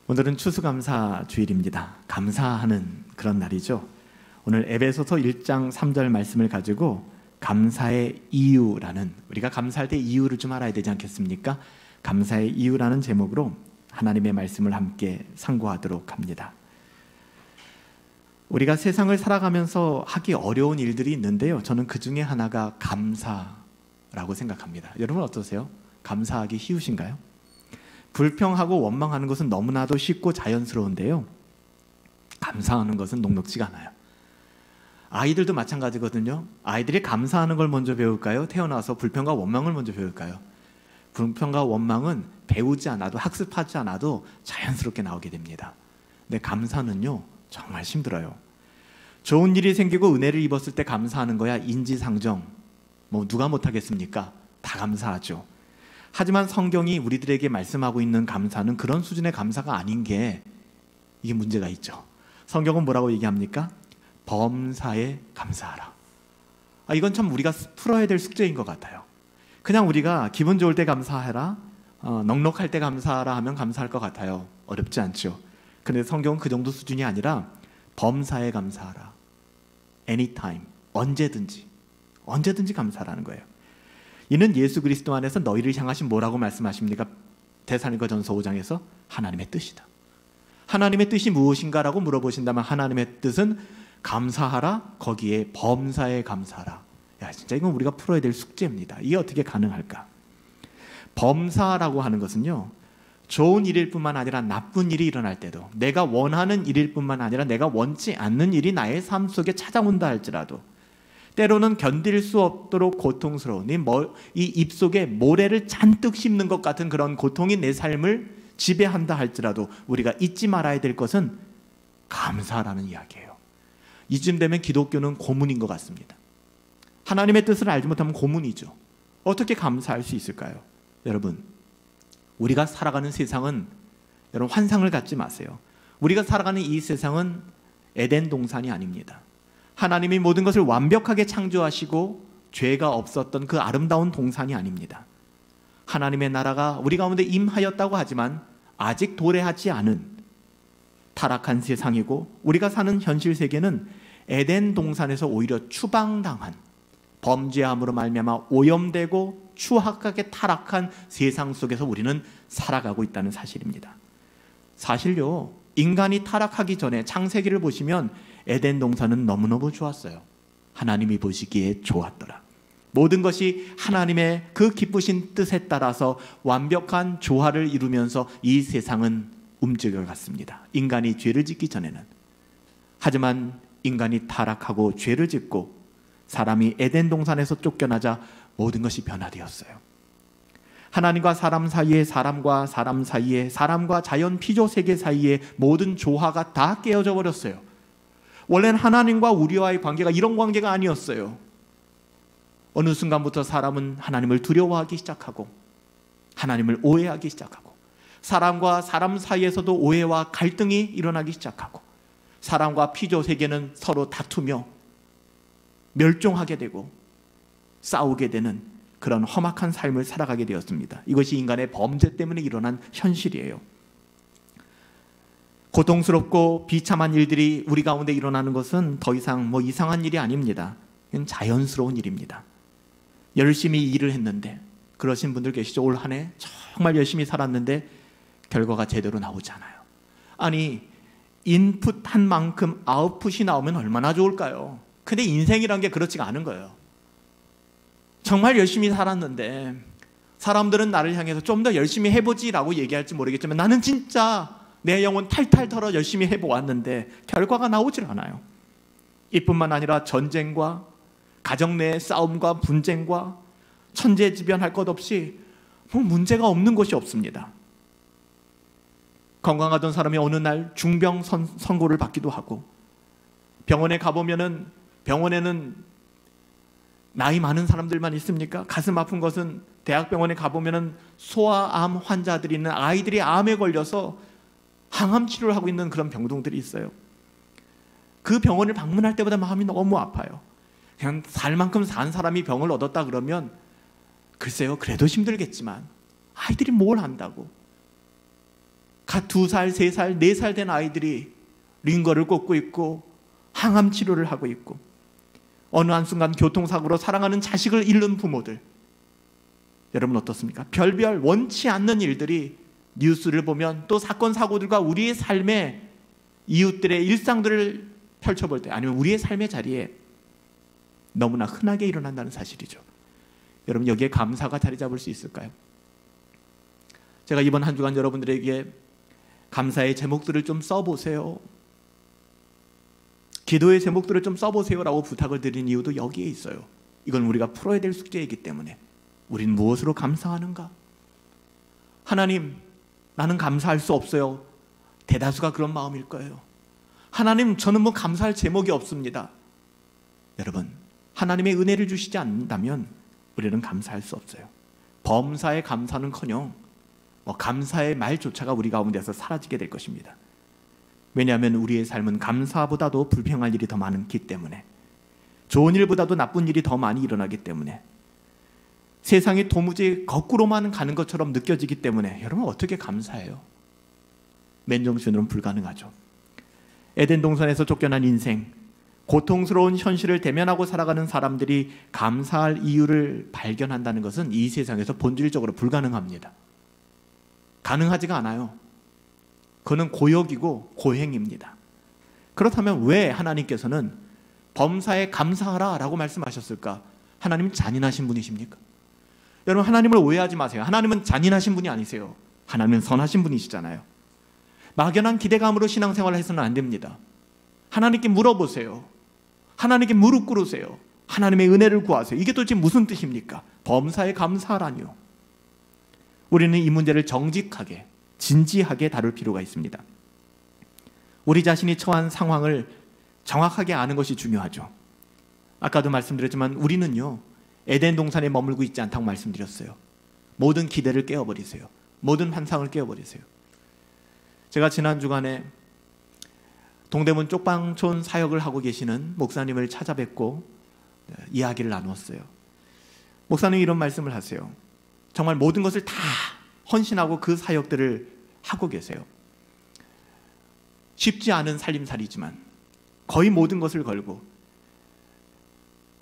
오늘은 추수감사 주일입니다. 감사하는 그런 날이죠. 오늘 에베소서 1장 3절 말씀을 가지고 감사의 이유라는, 우리가 감사할 때 이유를 좀 알아야 되지 않겠습니까? 감사의 이유라는 제목으로 하나님의 말씀을 함께 상고하도록 합니다. 우리가 세상을 살아가면서 하기 어려운 일들이 있는데요, 저는 그 중에 하나가 감사라고 생각합니다. 여러분 어떠세요? 감사하기 쉬우신가요? 불평하고 원망하는 것은 너무나도 쉽고 자연스러운데요, 감사하는 것은 녹록지가 않아요. 아이들도 마찬가지거든요. 아이들이 감사하는 걸 먼저 배울까요? 태어나서 불평과 원망을 먼저 배울까요? 불평과 원망은 배우지 않아도, 학습하지 않아도 자연스럽게 나오게 됩니다. 근데 감사는요, 정말 힘들어요. 좋은 일이 생기고 은혜를 입었을 때 감사하는 거야 인지상정, 누가 못하겠습니까? 다 감사하죠. 하지만 성경이 우리들에게 말씀하고 있는 감사는 그런 수준의 감사가 아닌 게, 이게 문제가 있죠. 성경은 뭐라고 얘기합니까? 범사에 감사하라. 이건 참 우리가 풀어야 될 숙제인 것 같아요. 그냥 우리가 기분 좋을 때 감사해라, 넉넉할 때 감사하라 하면 감사할 것 같아요. 어렵지 않죠. 그런데 성경은 그 정도 수준이 아니라 범사에 감사하라. anytime, 언제든지 감사하라는 거예요. 이는 예수 그리스도 안에서 너희를 향하신 뭐라고 말씀하십니까? 데살로니가전서 5장에서 하나님의 뜻이다. 하나님의 뜻이 무엇인가라고 물어보신다면 하나님의 뜻은 감사하라, 거기에 범사에 감사하라. 진짜 이건 우리가 풀어야 될 숙제입니다. 이게 어떻게 가능할까? 범사라고 하는 것은요, 좋은 일일 뿐만 아니라 나쁜 일이 일어날 때도, 내가 원하는 일일 뿐만 아니라 내가 원치 않는 일이 나의 삶 속에 찾아온다 할지라도, 때로는 견딜 수 없도록 고통스러운 이 입속에 모래를 잔뜩 씹는 것 같은 그런 고통이 내 삶을 지배한다 할지라도 우리가 잊지 말아야 될 것은 감사라는 이야기예요. 이쯤 되면 기독교는 고문인 것 같습니다. 하나님의 뜻을 알지 못하면 고문이죠. 어떻게 감사할 수 있을까요? 여러분, 우리가 살아가는 세상은, 여러분 환상을 갖지 마세요. 우리가 살아가는 이 세상은 에덴 동산이 아닙니다. 하나님이 모든 것을 완벽하게 창조하시고 죄가 없었던 그 아름다운 동산이 아닙니다. 하나님의 나라가 우리 가운데 임하였다고 하지만 아직 도래하지 않은 타락한 세상이고, 우리가 사는 현실 세계는 에덴 동산에서 오히려 추방당한, 범죄함으로 말미암아 오염되고 추악하게 타락한 세상 속에서 우리는 살아가고 있다는 사실입니다. 사실요, 인간이 타락하기 전에 창세기를 보시면 에덴 동산은 너무너무 좋았어요. 하나님이 보시기에 좋았더라. 모든 것이 하나님의 그 기쁘신 뜻에 따라서 완벽한 조화를 이루면서 이 세상은 움직여갔습니다. 인간이 죄를 짓기 전에는. 하지만 인간이 타락하고 죄를 짓고 사람이 에덴 동산에서 쫓겨나자 모든 것이 변화되었어요. 하나님과 사람 사이에, 사람과 사람 사이에, 사람과 자연 피조 세계 사이에 모든 조화가 다 깨어져 버렸어요. 원래는 하나님과 우리와의 관계가 이런 관계가 아니었어요. 어느 순간부터 사람은 하나님을 두려워하기 시작하고 하나님을 오해하기 시작하고, 사람과 사람 사이에서도 오해와 갈등이 일어나기 시작하고, 사람과 피조 세계는 서로 다투며 멸종하게 되고 싸우게 되는 그런 험악한 삶을 살아가게 되었습니다. 이것이 인간의 범죄 때문에 일어난 현실이에요. 고통스럽고 비참한 일들이 우리 가운데 일어나는 것은 더 이상 이상한 일이 아닙니다. 이건 자연스러운 일입니다. 열심히 일을 했는데, 그러신 분들 계시죠? 올 한 해 정말 열심히 살았는데 결과가 제대로 나오지 않아요. 아니, 인풋한 만큼 아웃풋이 나오면 얼마나 좋을까요? 근데 인생이란 게 그렇지가 않은 거예요. 정말 열심히 살았는데 사람들은 나를 향해서 좀 더 열심히 해보지라고 얘기할지 모르겠지만, 나는 진짜 내 영혼 탈탈 털어 열심히 해보았는데 결과가 나오질 않아요. 이뿐만 아니라 전쟁과 가정 내의 싸움과 분쟁과 천재지변할 것 없이 문제가 없는 것이 없습니다. 건강하던 사람이 어느 날 중병 선고를 받기도 하고, 병원에 가보면은 병원에는 나이 많은 사람들만 있습니까? 가슴 아픈 것은 대학병원에 가보면은 소아암 환자들이 있는, 아이들이 암에 걸려서 항암 치료를 하고 있는 그런 병동들이 있어요. 그 병원을 방문할 때마다 마음이 너무 아파요. 그냥 살 만큼 산 사람이 병을 얻었다 그러면 글쎄요, 그래도 힘들겠지만 아이들이 뭘 안다고. 2살, 3살, 4살 된 아이들이 링거를 꽂고 있고 항암 치료를 하고 있고, 어느 한순간 교통사고로 사랑하는 자식을 잃는 부모들, 여러분 어떻습니까? 별별 원치 않는 일들이 뉴스를 보면, 또 사건 사고들과 우리의 삶의 이웃들의 일상들을 펼쳐볼 때, 아니면 우리의 삶의 자리에 너무나 흔하게 일어난다는 사실이죠. 여러분 여기에 감사가 자리 잡을 수 있을까요? 제가 이번 한 주간 여러분들에게 감사의 제목들을 좀 써보세요, 기도의 제목들을 좀 써보세요라고 부탁을 드린 이유도 여기에 있어요. 이건 우리가 풀어야 될 숙제이기 때문에. 우린 무엇으로 감사하는가? 하나님, 나는 감사할 수 없어요. 대다수가 그런 마음일 거예요. 하나님, 저는 뭐 감사할 제목이 없습니다. 여러분, 하나님의 은혜를 주시지 않는다면 우리는 감사할 수 없어요. 범사에 감사는커녕 감사의 말조차가 우리 가운데서 사라지게 될 것입니다. 왜냐하면 우리의 삶은 감사보다도 불평할 일이 더 많기 때문에, 좋은 일보다도 나쁜 일이 더 많이 일어나기 때문에, 세상이 도무지 거꾸로만 가는 것처럼 느껴지기 때문에 여러분 어떻게 감사해요? 맨정신으로는 불가능하죠. 에덴 동산에서 쫓겨난 인생, 고통스러운 현실을 대면하고 살아가는 사람들이 감사할 이유를 발견한다는 것은 이 세상에서 본질적으로 불가능합니다. 가능하지가 않아요. 그는 고역이고 고행입니다. 그렇다면 왜 하나님께서는 범사에 감사하라 라고 말씀하셨을까? 하나님은 잔인하신 분이십니까? 여러분, 하나님을 오해하지 마세요. 하나님은 잔인하신 분이 아니세요. 하나님은 선하신 분이시잖아요. 막연한 기대감으로 신앙생활을 해서는 안 됩니다. 하나님께 물어보세요. 하나님께 무릎 꿇으세요. 하나님의 은혜를 구하세요. 이게 도대체 무슨 뜻입니까? 범사에 감사하라니요. 우리는 이 문제를 정직하게, 진지하게 다룰 필요가 있습니다. 우리 자신이 처한 상황을 정확하게 아는 것이 중요하죠. 아까도 말씀드렸지만 우리는요, 에덴 동산에 머물고 있지 않다고 말씀드렸어요. 모든 기대를 깨워버리세요. 모든 환상을 깨워버리세요. 제가 지난 주간에 동대문 쪽방촌 사역을 하고 계시는 목사님을 찾아뵙고 이야기를 나누었어요. 목사님이 이런 말씀을 하세요. 정말 모든 것을 다 헌신하고 그 사역들을 하고 계세요. 쉽지 않은 살림살이지만 거의 모든 것을 걸고,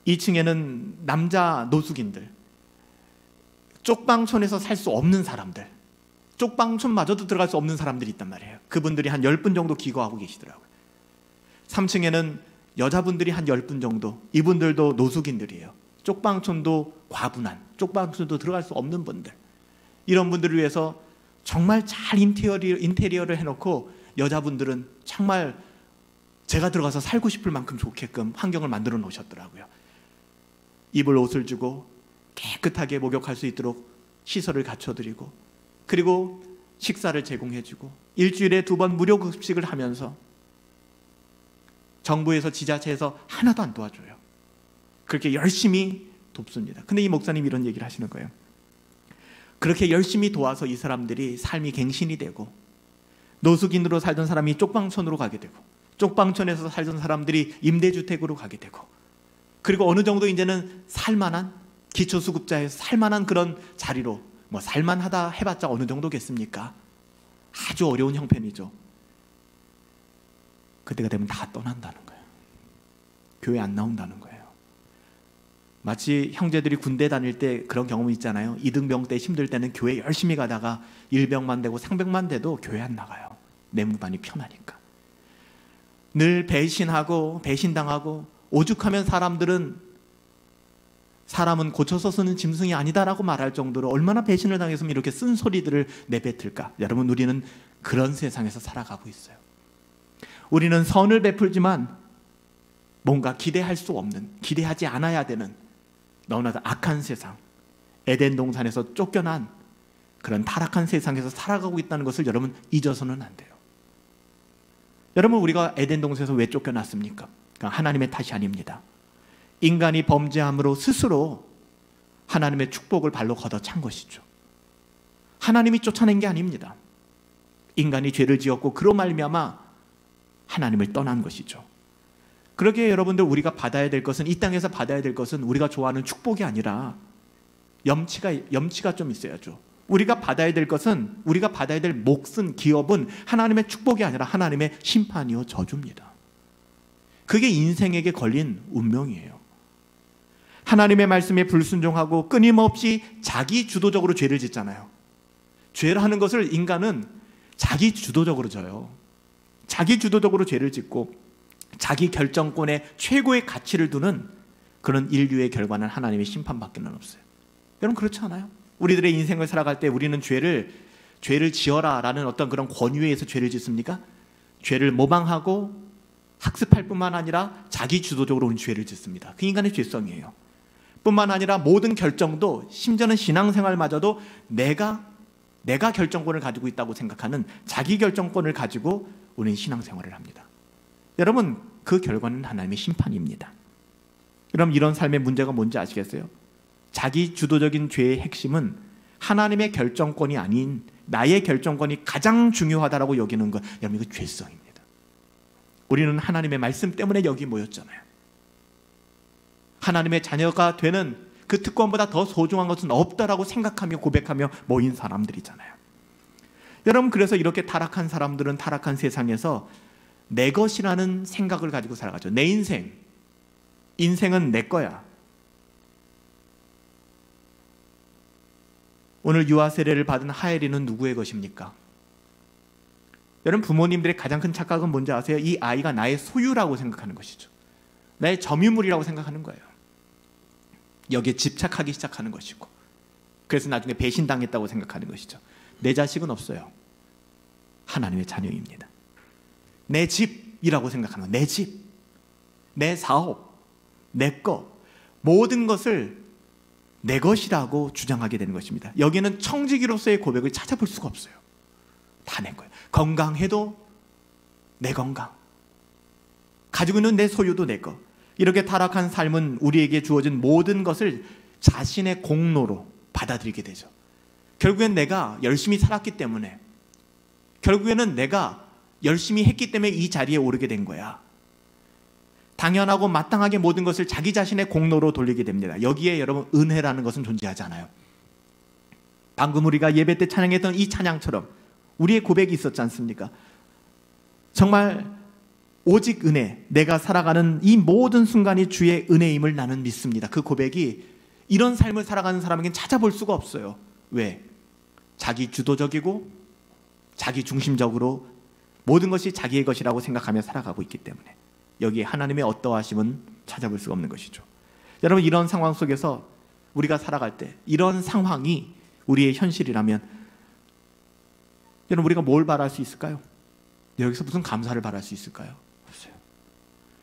2층에는 남자 노숙인들, 쪽방촌에서 살 수 없는 사람들, 쪽방촌마저도 들어갈 수 없는 사람들이 있단 말이에요. 그분들이 한 10분 정도 기거하고 계시더라고요. 3층에는 여자분들이 한 10분 정도, 이분들도 노숙인들이에요. 쪽방촌도 과분한, 쪽방촌도 들어갈 수 없는 분들, 이런 분들을 위해서 정말 잘 인테리어를 해놓고 여자분들은 정말 제가 들어가서 살고 싶을 만큼 좋게끔 환경을 만들어 놓으셨더라고요. 입을 옷을 주고 깨끗하게 목욕할 수 있도록 시설을 갖춰드리고, 그리고 식사를 제공해주고, 일주일에 2번 무료 급식을 하면서 정부에서, 지자체에서 하나도 안 도와줘요. 그렇게 열심히 돕습니다. 근데 이 목사님이 이런 얘기를 하시는 거예요. 그렇게 열심히 도와서 이 사람들이 삶이 갱신이 되고, 노숙인으로 살던 사람이 쪽방촌으로 가게 되고, 쪽방촌에서 살던 사람들이 임대주택으로 가게 되고, 그리고 어느 정도 이제는 살만한, 기초수급자에서 살만한 그런 자리로, 뭐 살만하다 해봤자 어느 정도겠습니까? 아주 어려운 형편이죠. 그때가 되면 다 떠난다는 거예요. 교회 안 나온다는 거예요. 마치 형제들이 군대 다닐 때 그런 경험이 있잖아요. 이등병 때 힘들 때는 교회 열심히 가다가 일병만 되고 상병만 돼도 교회 안 나가요. 내무반이 편하니까. 늘 배신하고 배신당하고 오죽하면 사람은 고쳐서 쓰는 짐승이 아니다라고 말할 정도로 얼마나 배신을 당했으면 이렇게 쓴소리들을 내뱉을까. 여러분, 우리는 그런 세상에서 살아가고 있어요. 우리는 선을 베풀지만 뭔가 기대할 수 없는, 기대하지 않아야 되는 너무나도 악한 세상, 에덴 동산에서 쫓겨난 그런 타락한 세상에서 살아가고 있다는 것을 여러분 잊어서는 안 돼요. 여러분, 우리가 에덴 동산에서 왜 쫓겨났습니까? 하나님의 탓이 아닙니다. 인간이 범죄함으로 스스로 하나님의 축복을 발로 걷어찬 것이죠. 하나님이 쫓아낸 게 아닙니다. 인간이 죄를 지었고 그로 말미암아 하나님을 떠난 것이죠. 그러기에 여러분들, 우리가 받아야 될 것은, 이 땅에서 받아야 될 것은 우리가 좋아하는 축복이 아니라 염치가 좀 있어야죠. 우리가 받아야 될 것은, 우리가 받아야 될 몫은, 기업은 하나님의 축복이 아니라 하나님의 심판이요 저주입니다. 그게 인생에게 걸린 운명이에요. 하나님의 말씀에 불순종하고 끊임없이 자기 주도적으로 죄를 짓잖아요. 죄를 하는 것을 인간은 자기 주도적으로 져요. 자기 주도적으로 죄를 짓고 자기 결정권에 최고의 가치를 두는 그런 인류의 결과는 하나님의 심판밖에는 없어요. 여러분 그렇지 않아요? 우리들의 인생을 살아갈 때 우리는 죄를 지어라 라는 어떤 그런 권유에 의해서 죄를 짓습니까? 죄를 모방하고 학습할 뿐만 아니라 자기 주도적으로 우리는 죄를 짓습니다. 그 인간의 죄성이에요. 뿐만 아니라 모든 결정도, 심지어는 신앙생활마저도 내가 결정권을 가지고 있다고 생각하는 자기 결정권을 가지고 우리는 신앙생활을 합니다. 여러분 그 결과는 하나님의 심판입니다. 그럼 이런 삶의 문제가 뭔지 아시겠어요? 자기 주도적인 죄의 핵심은 하나님의 결정권이 아닌 나의 결정권이 가장 중요하다고 여기는 것, 여러분 이거 죄성입니다. 우리는 하나님의 말씀 때문에 여기 모였잖아요. 하나님의 자녀가 되는 그 특권보다 더 소중한 것은 없다라고 생각하며 고백하며 모인 사람들이잖아요. 여러분 그래서 이렇게 타락한 사람들은 타락한 세상에서 내 것이라는 생각을 가지고 살아가죠. 내 인생은 내 거야. 오늘 유아 세례를 받은 하엘이는 누구의 것입니까? 여러분 부모님들의 가장 큰 착각은 뭔지 아세요? 이 아이가 나의 소유라고 생각하는 것이죠. 나의 점유물이라고 생각하는 거예요. 여기에 집착하기 시작하는 것이고, 그래서 나중에 배신당했다고 생각하는 것이죠. 내 자식은 없어요. 하나님의 자녀입니다. 내 집이라고 생각하는 내 집, 내 사업, 내 것, 모든 것을 내 것이라고 주장하게 되는 것입니다. 여기는 청지기로서의 고백을 찾아볼 수가 없어요. 다 내 거예요. 건강해도 내 건강, 가지고 있는 내 소유도 내 것. 이렇게 타락한 삶은 우리에게 주어진 모든 것을 자신의 공로로 받아들이게 되죠. 결국엔 내가 열심히 살았기 때문에, 결국에는 내가 열심히 했기 때문에 이 자리에 오르게 된 거야. 당연하고 마땅하게 모든 것을 자기 자신의 공로로 돌리게 됩니다. 여기에 여러분 은혜라는 것은 존재하지 않아요. 방금 우리가 예배 때 찬양했던 이 찬양처럼 우리의 고백이 있었지 않습니까? 정말 오직 은혜, 내가 살아가는 이 모든 순간이 주의 은혜임을 나는 믿습니다. 그 고백이 이런 삶을 살아가는 사람에겐 찾아볼 수가 없어요. 왜? 자기 주도적이고 자기 중심적으로 모든 것이 자기의 것이라고 생각하며 살아가고 있기 때문에 여기에 하나님의 어떠하심은 찾아볼 수가 없는 것이죠. 여러분 이런 상황 속에서 우리가 살아갈 때, 이런 상황이 우리의 현실이라면 여러분 우리가 뭘 바랄 수 있을까요? 여기서 무슨 감사를 바랄 수 있을까요? 없어요.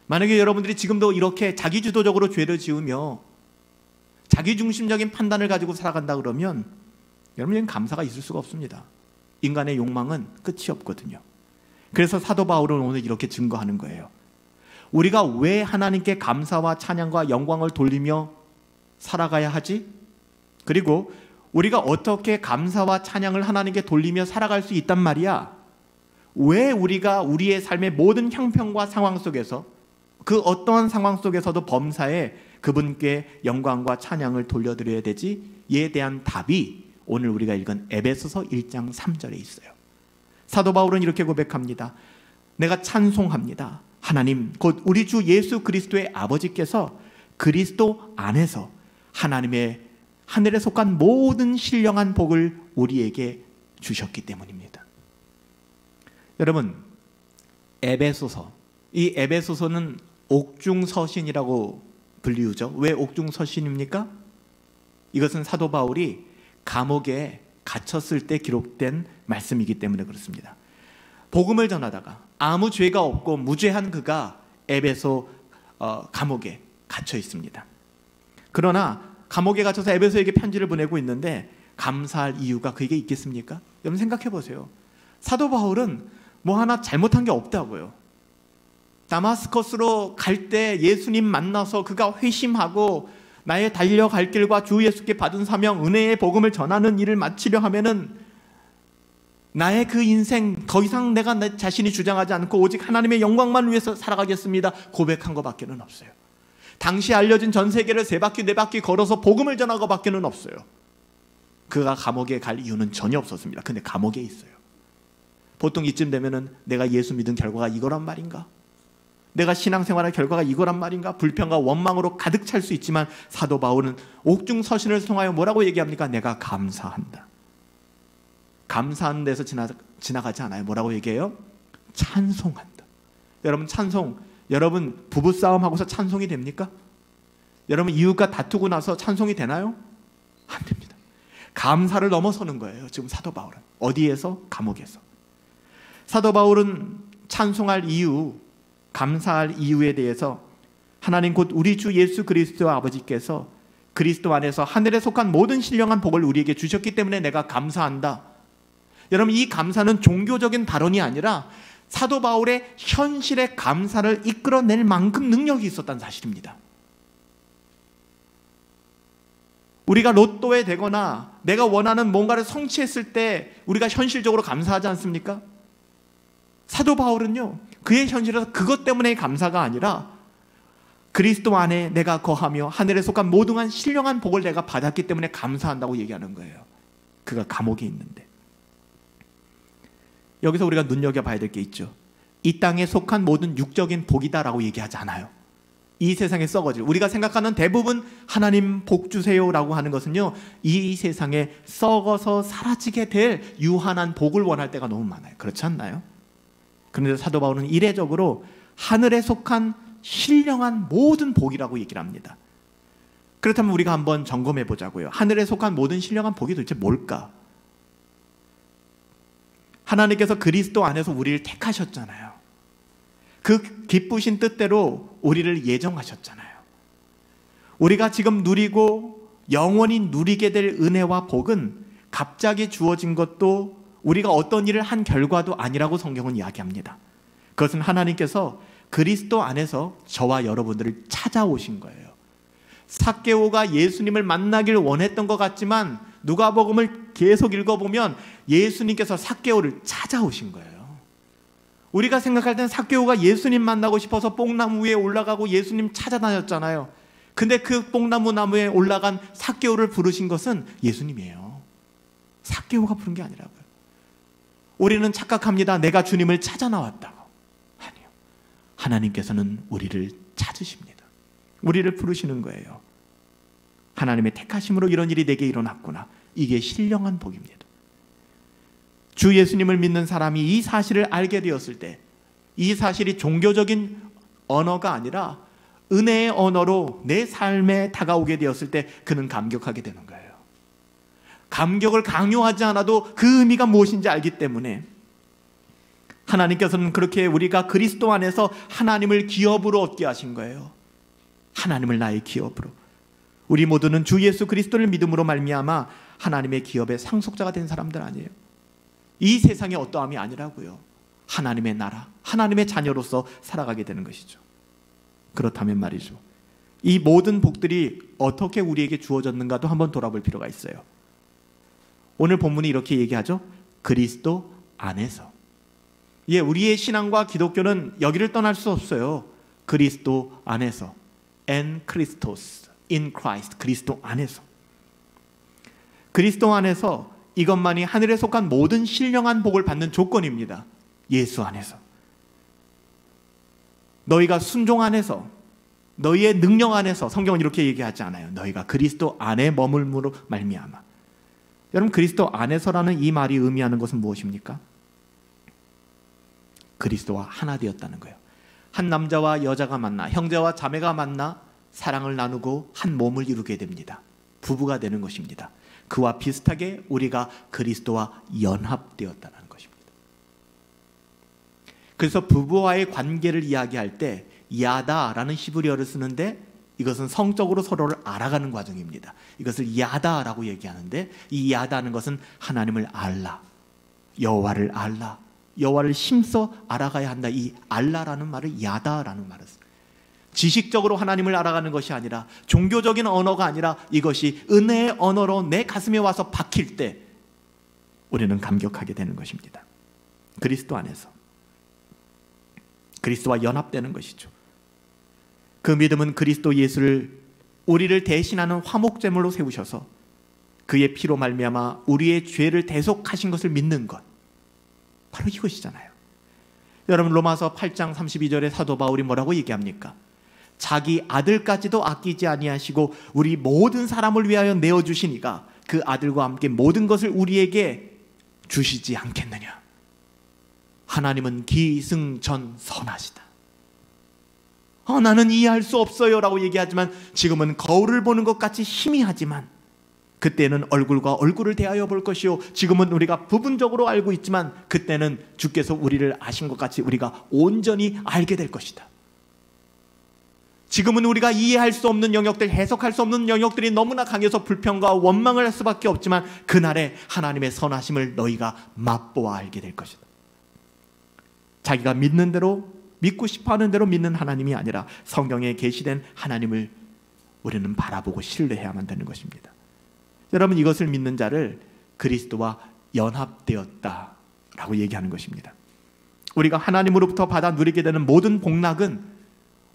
만약에 여러분들이 지금도 이렇게 자기주도적으로 죄를 지으며 자기중심적인 판단을 가지고 살아간다 그러면 여러분에겐 감사가 있을 수가 없습니다. 인간의 욕망은 끝이 없거든요. 그래서 사도 바울은 오늘 이렇게 증거하는 거예요. 우리가 왜 하나님께 감사와 찬양과 영광을 돌리며 살아가야 하지? 그리고 우리가 어떻게 감사와 찬양을 하나님께 돌리며 살아갈 수 있단 말이야? 왜 우리가 우리의 삶의 모든 형편과 상황 속에서, 그 어떠한 상황 속에서도 범사에 그분께 영광과 찬양을 돌려드려야 되지? 이에 대한 답이 오늘 우리가 읽은 에베소서 1장 3절에 있어요. 사도 바울은 이렇게 고백합니다. 내가 찬송합니다. 하나님 곧 우리 주 예수 그리스도의 아버지께서 그리스도 안에서 하나님의 하늘에 속한 모든 신령한 복을 우리에게 주셨기 때문입니다. 여러분 에베소서, 이 에베소서는 옥중서신이라고 불리우죠. 왜 옥중서신입니까? 이것은 사도 바울이 감옥에 갇혔을 때 기록된 말씀이기 때문에 그렇습니다. 복음을 전하다가 아무 죄가 없고 무죄한 그가 에베소 감옥에 갇혀 있습니다. 그러나 감옥에 갇혀서 에베소에게 편지를 보내고 있는데 감사할 이유가 그에게 있겠습니까? 여러분 생각해 보세요. 사도 바울은 뭐 하나 잘못한 게 없다고요. 다마스커스로 갈 때 예수님 만나서 그가 회심하고 나의 달려갈 길과 주 예수께 받은 사명, 은혜의 복음을 전하는 일을 마치려 하면은 나의 그 인생 더 이상 내가 내 자신이 주장하지 않고 오직 하나님의 영광만 위해서 살아가겠습니다 고백한 것밖에는 없어요. 당시 알려진 전 세계를 3바퀴 4바퀴 걸어서 복음을 전한 것밖에는 없어요. 그가 감옥에 갈 이유는 전혀 없었습니다. 근데 감옥에 있어요. 보통 이쯤 되면은 내가 예수 믿은 결과가 이거란 말인가? 내가 신앙생활의 결과가 이거란 말인가? 불평과 원망으로 가득 찰 수 있지만 사도 바울은 옥중서신을 통하여 뭐라고 얘기합니까? 내가 감사한다. 감사하는 데서 지나가지 않아요. 뭐라고 얘기해요? 찬송한다. 여러분 찬송, 여러분 부부싸움하고서 찬송이 됩니까? 여러분 이웃과 다투고 나서 찬송이 되나요? 안 됩니다. 감사를 넘어서는 거예요. 지금 사도 바울은. 어디에서? 감옥에서. 사도 바울은 찬송할 이유, 감사할 이유에 대해서 하나님 곧 우리 주 예수 그리스도 아버지께서 그리스도 안에서 하늘에 속한 모든 신령한 복을 우리에게 주셨기 때문에 내가 감사한다. 여러분 이 감사는 종교적인 발언이 아니라 사도 바울의 현실의 감사를 이끌어낼 만큼 능력이 있었다는 사실입니다. 우리가 로또에 되거나 내가 원하는 뭔가를 성취했을 때 우리가 현실적으로 감사하지 않습니까? 사도 바울은요, 그의 현실에서 그것 때문에 감사가 아니라 그리스도 안에 내가 거하며 하늘에 속한 모든 신령한 복을 내가 받았기 때문에 감사한다고 얘기하는 거예요. 그가 감옥에 있는데. 여기서 우리가 눈여겨봐야 될 게 있죠. 이 땅에 속한 모든 육적인 복이다라고 얘기하지 않아요. 이 세상에 썩어질, 우리가 생각하는 대부분 하나님 복 주세요라고 하는 것은요, 이 세상에 썩어서 사라지게 될 유한한 복을 원할 때가 너무 많아요. 그렇지 않나요? 그런데 사도 바울은 이례적으로 하늘에 속한 신령한 모든 복이라고 얘기를 합니다. 그렇다면 우리가 한번 점검해 보자고요. 하늘에 속한 모든 신령한 복이 도대체 뭘까? 하나님께서 그리스도 안에서 우리를 택하셨잖아요. 그 기쁘신 뜻대로 우리를 예정하셨잖아요. 우리가 지금 누리고 영원히 누리게 될 은혜와 복은 갑자기 주어진 것도 우리가 어떤 일을 한 결과도 아니라고 성경은 이야기합니다. 그것은 하나님께서 그리스도 안에서 저와 여러분들을 찾아오신 거예요. 삭개오가 예수님을 만나길 원했던 것 같지만 누가복음을 계속 읽어보면 예수님께서 삭개오를 찾아오신 거예요. 우리가 생각할 때는 삭개오가 예수님 만나고 싶어서 뽕나무 위에 올라가고 예수님 찾아다녔잖아요. 근데 그 뽕나무 나무에 올라간 삭개오를 부르신 것은 예수님이에요. 삭개오가 부른 게 아니라고요. 우리는 착각합니다. 내가 주님을 찾아 나왔다고. 아니요. 하나님께서는 우리를 찾으십니다. 우리를 부르시는 거예요. 하나님의 택하심으로 이런 일이 내게 일어났구나. 이게 신령한 복입니다. 주 예수님을 믿는 사람이 이 사실을 알게 되었을 때, 이 사실이 종교적인 언어가 아니라 은혜의 언어로 내 삶에 다가오게 되었을 때 그는 감격하게 되는 거예요. 감격을 강요하지 않아도 그 의미가 무엇인지 알기 때문에 하나님께서는 그렇게 우리가 그리스도 안에서 하나님을 기업으로 얻게 하신 거예요. 하나님을 나의 기업으로. 우리 모두는 주 예수 그리스도를 믿음으로 말미암아 하나님의 기업의 상속자가 된 사람들 아니에요. 이 세상의 어떠함이 아니라고요. 하나님의 나라, 하나님의 자녀로서 살아가게 되는 것이죠. 그렇다면 말이죠, 이 모든 복들이 어떻게 우리에게 주어졌는가도 한번 돌아볼 필요가 있어요. 오늘 본문이 이렇게 얘기하죠. 그리스도 안에서. 예, 우리의 신앙과 기독교는 여기를 떠날 수 없어요. 그리스도 안에서. En Christos, in Christ, 그리스도 안에서. 그리스도 안에서 이것만이 하늘에 속한 모든 신령한 복을 받는 조건입니다. 예수 안에서. 너희가 순종 안에서, 너희의 능력 안에서, 성경은 이렇게 얘기하지 않아요. 너희가 그리스도 안에 머물므로 말미암아. 여러분, 그리스도 안에서라는 이 말이 의미하는 것은 무엇입니까? 그리스도와 하나 되었다는 거예요. 한 남자와 여자가 만나, 형제와 자매가 만나 사랑을 나누고 한 몸을 이루게 됩니다. 부부가 되는 것입니다. 그와 비슷하게 우리가 그리스도와 연합되었다는 것입니다. 그래서 부부와의 관계를 이야기할 때 야다라는 히브리어를 쓰는데 이것은 성적으로 서로를 알아가는 과정입니다. 이것을 야다라고 얘기하는데 이 야다는 것은 하나님을 알라, 여호와를 알라, 여호와를 힘써 알아가야 한다. 이 알라라는 말을 야다라는 말을 써요. 지식적으로 하나님을 알아가는 것이 아니라, 종교적인 언어가 아니라 이것이 은혜의 언어로 내 가슴에 와서 박힐 때 우리는 감격하게 되는 것입니다. 그리스도 안에서 그리스도와 연합되는 것이죠. 그 믿음은 그리스도 예수를 우리를 대신하는 화목제물로 세우셔서 그의 피로 말미암아 우리의 죄를 대속하신 것을 믿는 것, 바로 이것이잖아요. 여러분, 로마서 8장 32절에 사도 바울이 뭐라고 얘기합니까? 자기 아들까지도 아끼지 아니하시고 우리 모든 사람을 위하여 내어주시니까 그 아들과 함께 모든 것을 우리에게 주시지 않겠느냐. 하나님은 기승전선하시다. 나는 이해할 수 없어요 라고 얘기하지만 지금은 거울을 보는 것 같이 희미하지만 그때는 얼굴과 얼굴을 대하여 볼 것이요, 지금은 우리가 부분적으로 알고 있지만 그때는 주께서 우리를 아신 것 같이 우리가 온전히 알게 될 것이다. 지금은 우리가 이해할 수 없는 영역들, 해석할 수 없는 영역들이 너무나 강해서 불평과 원망을 할 수밖에 없지만 그날에 하나님의 선하심을 너희가 맛보아 알게 될 것이다. 자기가 믿는 대로, 믿고 싶어하는 대로 믿는 하나님이 아니라 성경에 계시된 하나님을 우리는 바라보고 신뢰해야만 되는 것입니다. 여러분, 이것을 믿는 자를 그리스도와 연합되었다라고 얘기하는 것입니다. 우리가 하나님으로부터 받아 누리게 되는 모든 복락은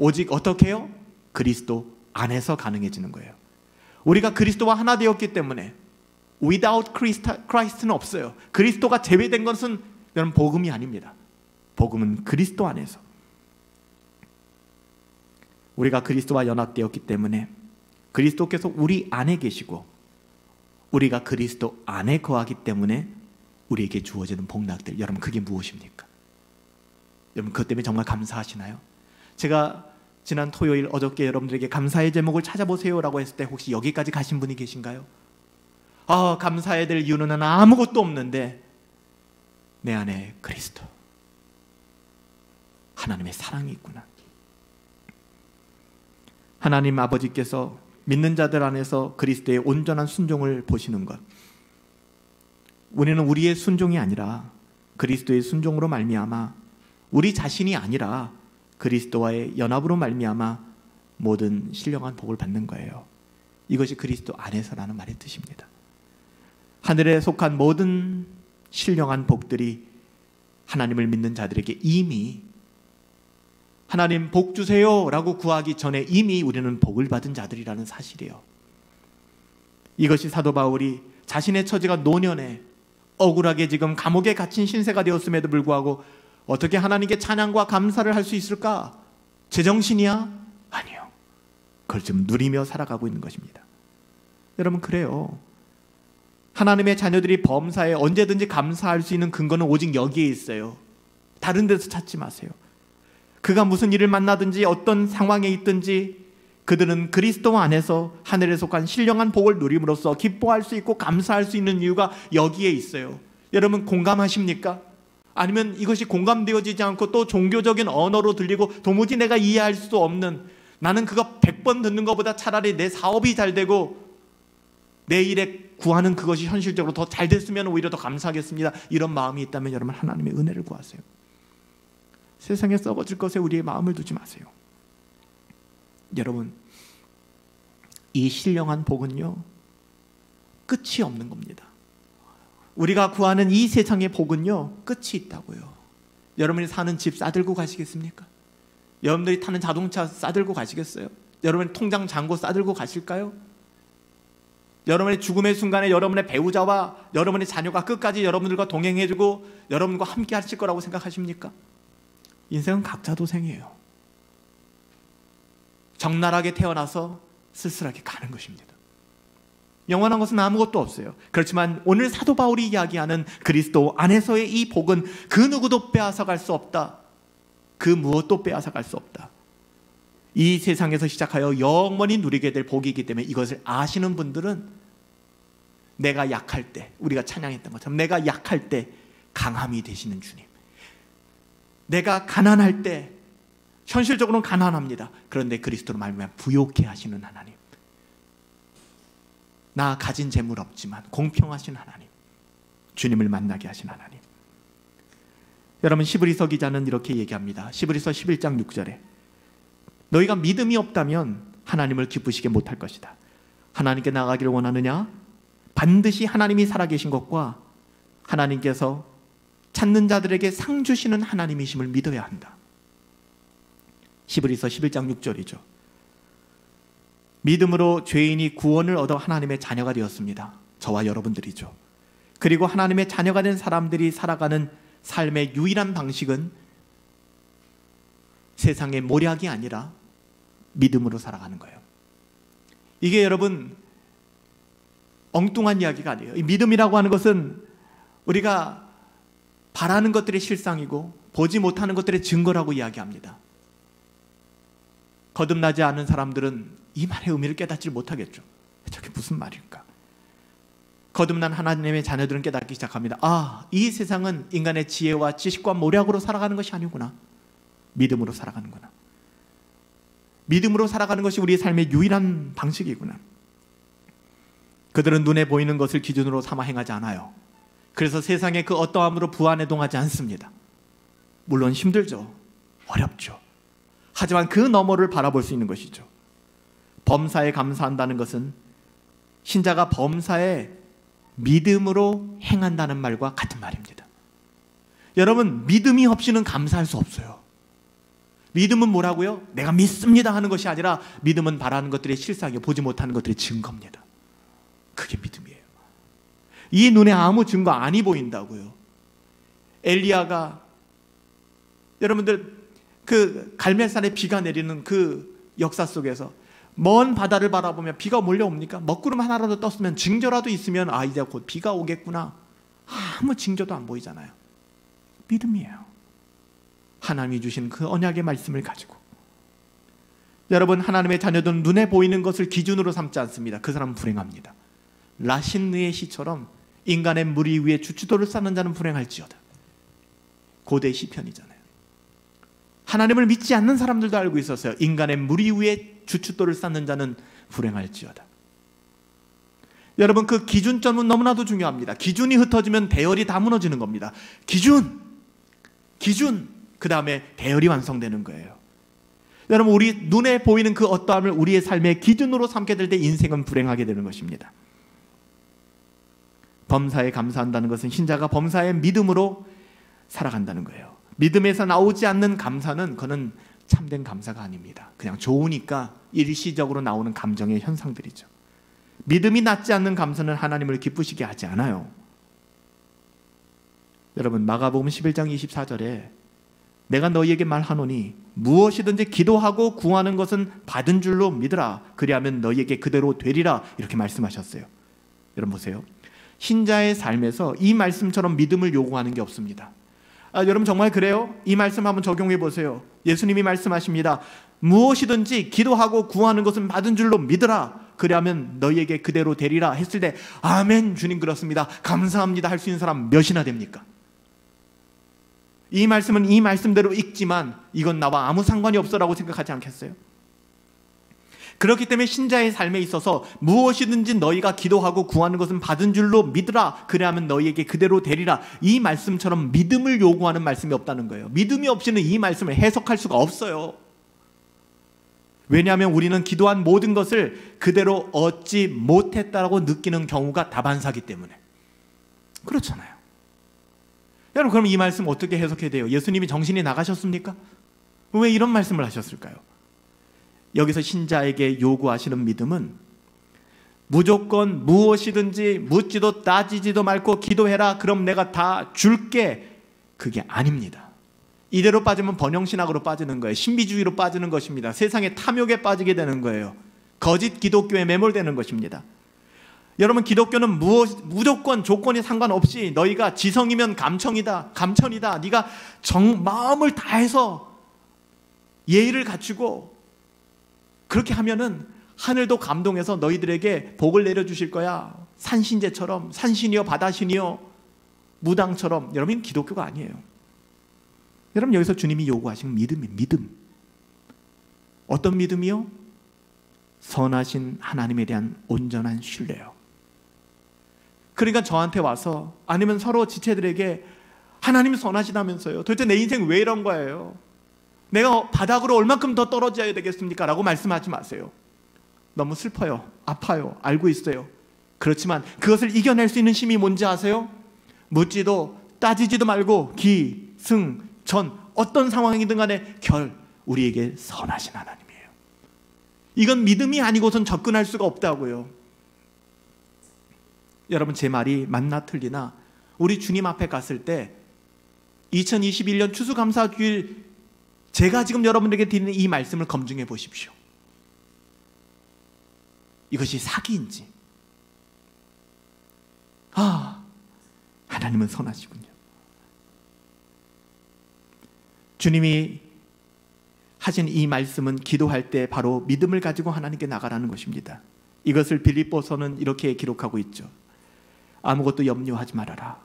오직 어떻게 해요? 그리스도 안에서 가능해지는 거예요. 우리가 그리스도와 하나 되었기 때문에 without Christ는 없어요. 그리스도가 제외된 것은 여러분 복음이 아닙니다. 복음은 그리스도 안에서. 우리가 그리스도와 연합되었기 때문에 그리스도께서 우리 안에 계시고 우리가 그리스도 안에 거하기 때문에 우리에게 주어지는 복락들, 여러분 그게 무엇입니까? 여러분 그것 때문에 정말 감사하시나요? 제가 지난 토요일 어저께 여러분들에게 감사의 제목을 찾아보세요 라고 했을 때 혹시 여기까지 가신 분이 계신가요? 감사해야 될 이유는 아무것도 없는데 내 안에 그리스도, 하나님의 사랑이 있구나. 하나님 아버지께서 믿는 자들 안에서 그리스도의 온전한 순종을 보시는 것, 우리는 우리의 순종이 아니라 그리스도의 순종으로 말미암아, 우리 자신이 아니라 그리스도와의 연합으로 말미암아 모든 신령한 복을 받는 거예요. 이것이 그리스도 안에서라는 말의 뜻입니다. 하늘에 속한 모든 신령한 복들이 하나님을 믿는 자들에게 이미 하나님 복 주세요 라고 구하기 전에 이미 우리는 복을 받은 자들이라는 사실이에요. 이것이 사도 바울이 자신의 처지가 노년에 억울하게 지금 감옥에 갇힌 신세가 되었음에도 불구하고 어떻게 하나님께 찬양과 감사를 할 수 있을까? 제정신이야? 아니요. 그걸 좀 누리며 살아가고 있는 것입니다. 여러분 그래요. 하나님의 자녀들이 범사에 언제든지 감사할 수 있는 근거는 오직 여기에 있어요. 다른 데서 찾지 마세요. 그가 무슨 일을 만나든지 어떤 상황에 있든지 그들은 그리스도 안에서 하늘에 속한 신령한 복을 누림으로써 기뻐할 수 있고 감사할 수 있는 이유가 여기에 있어요. 여러분 공감하십니까? 아니면 이것이 공감되어지지 않고 또 종교적인 언어로 들리고 도무지 내가 이해할 수 없는, 나는 그거 100번 듣는 것보다 차라리 내 사업이 잘 되고 내 일에 구하는 그것이 현실적으로 더 잘 됐으면 오히려 더 감사하겠습니다, 이런 마음이 있다면 여러분 하나님의 은혜를 구하세요. 세상에 썩어질 것에 우리의 마음을 두지 마세요. 여러분 이 신령한 복은요 끝이 없는 겁니다. 우리가 구하는 이 세상의 복은요 끝이 있다고요. 여러분이 사는 집 싸들고 가시겠습니까? 여러분들이 타는 자동차 싸들고 가시겠어요? 여러분의 통장 잔고 싸들고 가실까요? 여러분의 죽음의 순간에 여러분의 배우자와 여러분의 자녀가 끝까지 여러분들과 동행해주고 여러분과 함께 하실 거라고 생각하십니까? 인생은 각자 도생이에요. 적나라하게 태어나서 쓸쓸하게 가는 것입니다. 영원한 것은 아무것도 없어요. 그렇지만 오늘 사도 바울이 이야기하는 그리스도 안에서의 이 복은 그 누구도 빼앗아갈 수 없다. 그 무엇도 빼앗아갈 수 없다. 이 세상에서 시작하여 영원히 누리게 될 복이기 때문에 이것을 아시는 분들은 내가 약할 때, 우리가 찬양했던 것처럼 내가 약할 때 강함이 되시는 주님, 내가 가난할 때, 현실적으로는 가난합니다. 그런데 그리스도로 말미암아 부욕해 하시는 하나님, 나 가진 재물 없지만 공평하신 하나님, 주님을 만나게 하신 하나님. 여러분 히브리서 기자는 이렇게 얘기합니다. 히브리서 11장 6절에 너희가 믿음이 없다면 하나님을 기쁘시게 못할 것이다. 하나님께 나가기를 원하느냐? 반드시 하나님이 살아계신 것과 하나님께서 찾는 자들에게 상 주시는 하나님이심을 믿어야 한다. 히브리서 11장 6절이죠. 믿음으로 죄인이 구원을 얻어 하나님의 자녀가 되었습니다. 저와 여러분들이죠. 그리고 하나님의 자녀가 된 사람들이 살아가는 삶의 유일한 방식은 세상의 모략이 아니라 믿음으로 살아가는 거예요. 이게 여러분 엉뚱한 이야기가 아니에요. 이 믿음이라고 하는 것은 우리가 바라는 것들의 실상이고 보지 못하는 것들의 증거라고 이야기합니다. 거듭나지 않은 사람들은 이 말의 의미를 깨닫지 못하겠죠. 저게 무슨 말일까? 거듭난 하나님의 자녀들은 깨닫기 시작합니다. 아, 이 세상은 인간의 지혜와 지식과 모략으로 살아가는 것이 아니구나. 믿음으로 살아가는구나. 믿음으로 살아가는 것이 우리의 삶의 유일한 방식이구나. 그들은 눈에 보이는 것을 기준으로 삼아 행하지 않아요. 그래서 세상의 그 어떠함으로 부안해동하지 않습니다. 물론 힘들죠. 어렵죠. 하지만 그 너머를 바라볼 수 있는 것이죠. 범사에 감사한다는 것은 신자가 범사에 믿음으로 행한다는 말과 같은 말입니다. 여러분, 믿음이 없이는 감사할 수 없어요. 믿음은 뭐라고요? 내가 믿습니다 하는 것이 아니라 믿음은 바라는 것들의 실상이요, 보지 못하는 것들의 증거입니다. 그게 믿음이에요. 이 눈에 아무 증거 아니 보인다고요. 엘리야가, 여러분들 그 갈멜산에 비가 내리는 그 역사 속에서 먼 바다를 바라보면 비가 몰려옵니까? 먹구름 하나라도 떴으면, 징조라도 있으면 아, 이제 곧 비가 오겠구나. 아무 징조도 안 보이잖아요. 믿음이에요. 하나님이 주신 그 언약의 말씀을 가지고. 여러분, 하나님의 자녀들은 눈에 보이는 것을 기준으로 삼지 않습니다. 그 사람은 불행합니다. 라신느의 시처럼 인간의 무리 위에 주춧돌을 쌓는 자는 불행할지어다. 고대 시편이잖아요. 하나님을 믿지 않는 사람들도 알고 있었어요. 인간의 무리 위에 주춧돌을 쌓는 자는 불행할지어다. 여러분, 그 기준점은 너무나도 중요합니다. 기준이 흩어지면 대열이 다 무너지는 겁니다. 기준, 그 다음에 대열이 완성되는 거예요. 여러분, 우리 눈에 보이는 그 어떠함을 우리의 삶의 기준으로 삼게 될 때 인생은 불행하게 되는 것입니다. 범사에 감사한다는 것은 신자가 범사의 믿음으로 살아간다는 거예요. 믿음에서 나오지 않는 감사는 그는 참된 감사가 아닙니다. 그냥 좋으니까 일시적으로 나오는 감정의 현상들이죠. 믿음이 낫지 않는 감사는 하나님을 기쁘시게 하지 않아요. 여러분, 마가복음 11장 24절에 내가 너희에게 말하노니 무엇이든지 기도하고 구하는 것은 받은 줄로 믿으라. 그리하면 너희에게 그대로 되리라. 이렇게 말씀하셨어요. 여러분 보세요. 신자의 삶에서 이 말씀처럼 믿음을 요구하는 게 없습니다. 여러분 정말 그래요? 이 말씀 한번 적용해 보세요. 예수님이 말씀하십니다. 무엇이든지 기도하고 구하는 것은 받은 줄로 믿으라. 그리하면 너희에게 그대로 되리라 했을 때 아멘 주님 그렇습니다, 감사합니다 할 수 있는 사람 몇이나 됩니까? 이 말씀은 이 말씀대로 읽지만 이건 나와 아무 상관이 없어라고 생각하지 않겠어요? 그렇기 때문에 신자의 삶에 있어서 무엇이든지 너희가 기도하고 구하는 것은 받은 줄로 믿으라. 그래야만 너희에게 그대로 되리라. 이 말씀처럼 믿음을 요구하는 말씀이 없다는 거예요. 믿음이 없이는 이 말씀을 해석할 수가 없어요. 왜냐하면 우리는 기도한 모든 것을 그대로 얻지 못했다고 느끼는 경우가 다반사기 때문에. 그렇잖아요. 여러분, 그럼 이 말씀 어떻게 해석해야 돼요? 예수님이 정신이 나가셨습니까? 왜 이런 말씀을 하셨을까요? 여기서 신자에게 요구하시는 믿음은 무조건 무엇이든지 묻지도 따지지도 말고 기도해라, 그럼 내가 다 줄게, 그게 아닙니다. 이대로 빠지면 번영신학으로 빠지는 거예요. 신비주의로 빠지는 것입니다. 세상의 탐욕에 빠지게 되는 거예요. 거짓 기독교에 매몰되는 것입니다. 여러분, 기독교는 무조건 조건이 상관없이 너희가 지성이면 감천이다, 네가 마음을 다해서 예의를 갖추고 그렇게 하면은 하늘도 감동해서 너희들에게 복을 내려주실 거야. 산신제처럼, 산신이요 바다신이요 무당처럼. 여러분, 기독교가 아니에요. 여러분, 여기서 주님이 요구하신 믿음이에요. 믿음. 어떤 믿음이요? 선하신 하나님에 대한 온전한 신뢰요. 그러니까 저한테 와서, 아니면 서로 지체들에게 하나님 선하시다면서요, 도대체 내 인생 왜 이런 거예요? 내가 바닥으로 얼만큼 더 떨어져야 되겠습니까? 라고 말씀하지 마세요. 너무 슬퍼요. 아파요. 알고 있어요. 그렇지만 그것을 이겨낼 수 있는 힘이 뭔지 아세요? 묻지도 따지지도 말고 기, 승, 전, 어떤 상황이든 간에 우리에게 선하신 하나님이에요. 이건 믿음이 아니고선 접근할 수가 없다고요. 여러분 제 말이 맞나 틀리나 우리 주님 앞에 갔을 때 2021년 추수감사주일 제가 지금 여러분에게 드리는 이 말씀을 검증해 보십시오. 이것이 사기인지. 하나님은 선하시군요. 주님이 하신 이 말씀은 기도할 때 바로 믿음을 가지고 하나님께 나가라는 것입니다. 이것을 빌립보서는 이렇게 기록하고 있죠. 아무것도 염려하지 말아라.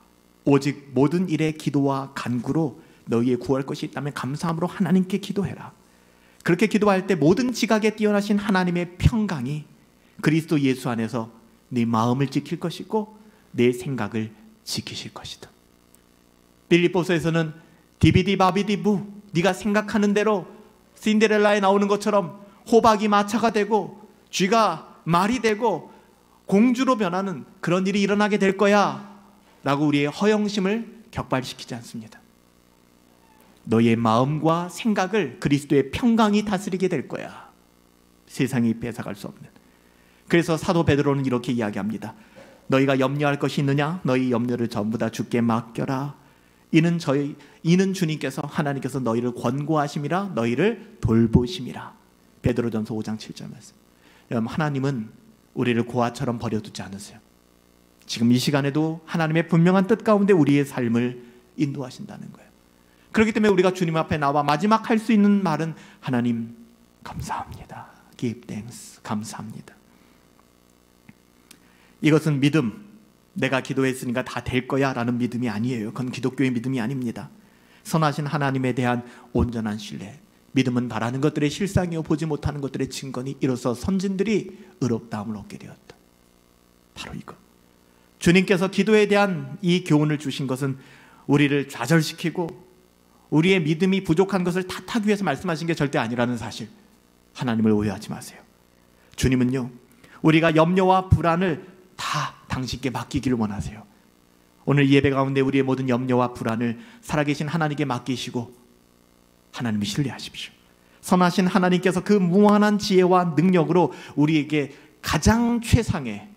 오직 모든 일에 기도와 간구로 너희의 구할 것이 있다면 감사함으로 하나님께 기도해라. 그렇게 기도할 때 모든 지각에 뛰어나신 하나님의 평강이 그리스도 예수 안에서 네 마음을 지킬 것이고 내 생각을 지키실 것이다. 빌립보서에서는 디비디 바비디부, 네가 생각하는 대로 신데렐라에 나오는 것처럼 호박이 마차가 되고 쥐가 말이 되고 공주로 변하는 그런 일이 일어나게 될 거야 라고 우리의 허영심을 격발시키지 않습니다. 너의 마음과 생각을 그리스도의 평강이 다스리게 될 거야. 세상이 뺏어갈 수 없는. 그래서 사도 베드로는 이렇게 이야기합니다. 너희가 염려할 것이 있느냐? 너희 염려를 전부 다 주께 맡겨라. 이는 주님께서 하나님께서 너희를 권고하심이라 너희를 돌보심이라. 베드로전서 5장 7절 말씀. 여러분, 하나님은 우리를 고아처럼 버려두지 않으세요. 지금 이 시간에도 하나님의 분명한 뜻 가운데 우리의 삶을 인도하신다는 거예요. 그렇기 때문에 우리가 주님 앞에 나와 마지막 할 수 있는 말은 하나님 감사합니다. Give thanks. 감사합니다. 이것은 믿음, 내가 기도했으니까 다 될 거야 라는 믿음이 아니에요. 그건 기독교의 믿음이 아닙니다. 선하신 하나님에 대한 온전한 신뢰. 믿음은 바라는 것들의 실상이요 보지 못하는 것들의 증거니 이로써 선진들이 의롭다함을 얻게 되었다. 바로 이것. 주님께서 기도에 대한 이 교훈을 주신 것은 우리를 좌절시키고 우리의 믿음이 부족한 것을 탓하기 위해서 말씀하신 게 절대 아니라는 사실. 하나님을 오해하지 마세요. 주님은요, 우리가 염려와 불안을 다 당신께 맡기기를 원하세요. 오늘 예배 가운데 우리의 모든 염려와 불안을 살아계신 하나님께 맡기시고 하나님을 신뢰하십시오. 선하신 하나님께서 그 무한한 지혜와 능력으로 우리에게 가장 최상의,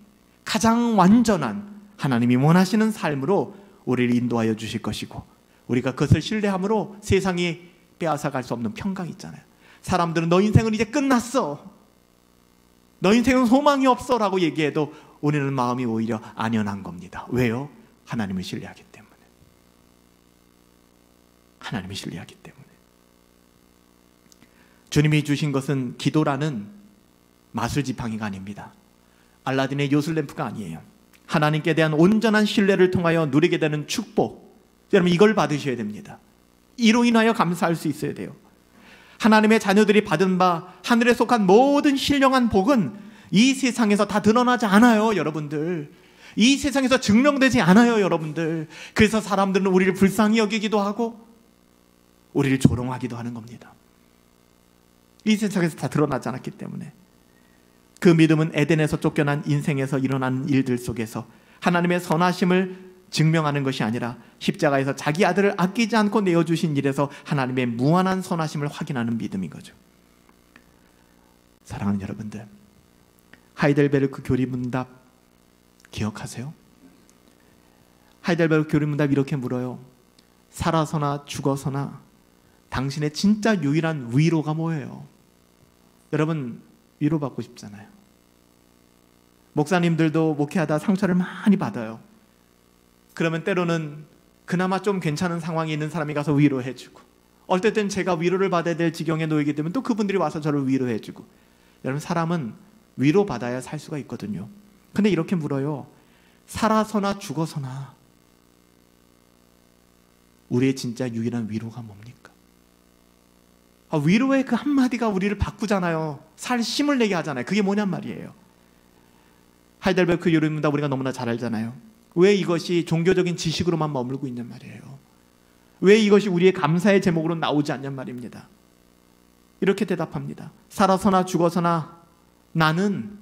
가장 완전한 하나님이 원하시는 삶으로 우리를 인도하여 주실 것이고 우리가 그것을 신뢰함으로 세상이 빼앗아갈 수 없는 평강이 있잖아요. 사람들은 너 인생은 이제 끝났어, 너 인생은 소망이 없어 라고 얘기해도 우리는 마음이 오히려 안연한 겁니다. 왜요? 하나님을 신뢰하기 때문에. 하나님을 신뢰하기 때문에. 주님이 주신 것은 기도라는 마술지팡이가 아닙니다. 알라딘의 요술램프가 아니에요. 하나님께 대한 온전한 신뢰를 통하여 누리게 되는 축복. 여러분, 이걸 받으셔야 됩니다. 이로 인하여 감사할 수 있어야 돼요. 하나님의 자녀들이 받은 바 하늘에 속한 모든 신령한 복은 이 세상에서 다 드러나지 않아요, 여러분들. 이 세상에서 증명되지 않아요, 여러분들. 그래서 사람들은 우리를 불쌍히 여기기도 하고 우리를 조롱하기도 하는 겁니다. 이 세상에서 다 드러나지 않았기 때문에. 그 믿음은 에덴에서 쫓겨난 인생에서 일어나는 일들 속에서 하나님의 선하심을 증명하는 것이 아니라 십자가에서 자기 아들을 아끼지 않고 내어주신 일에서 하나님의 무한한 선하심을 확인하는 믿음인 거죠. 사랑하는 여러분들, 하이델베르크 교리문답 기억하세요? 하이델베르크 교리문답 이렇게 물어요. 살아서나 죽어서나 당신의 진짜 유일한 위로가 뭐예요? 여러분, 위로받고 싶잖아요. 목사님들도 목회하다 상처를 많이 받아요. 그러면 때로는 그나마 좀 괜찮은 상황에 있는 사람이 가서 위로해주고, 어떨 땐 제가 위로를 받아야 될 지경에 놓이게 되면 또 그분들이 와서 저를 위로해주고. 여러분, 사람은 위로받아야 살 수가 있거든요. 근데 이렇게 물어요. 살아서나 죽어서나 우리의 진짜 유일한 위로가 뭡니까? 위로의 그 한마디가 우리를 바꾸잖아요. 살 힘을 내게 하잖아요. 그게 뭐냔 말이에요. 하이델베르크 교리문답 우리가 너무나 잘 알잖아요. 왜 이것이 종교적인 지식으로만 머물고 있냔 말이에요. 왜 이것이 우리의 감사의 제목으로 나오지 않냔 말입니다. 이렇게 대답합니다. 살아서나 죽어서나 나는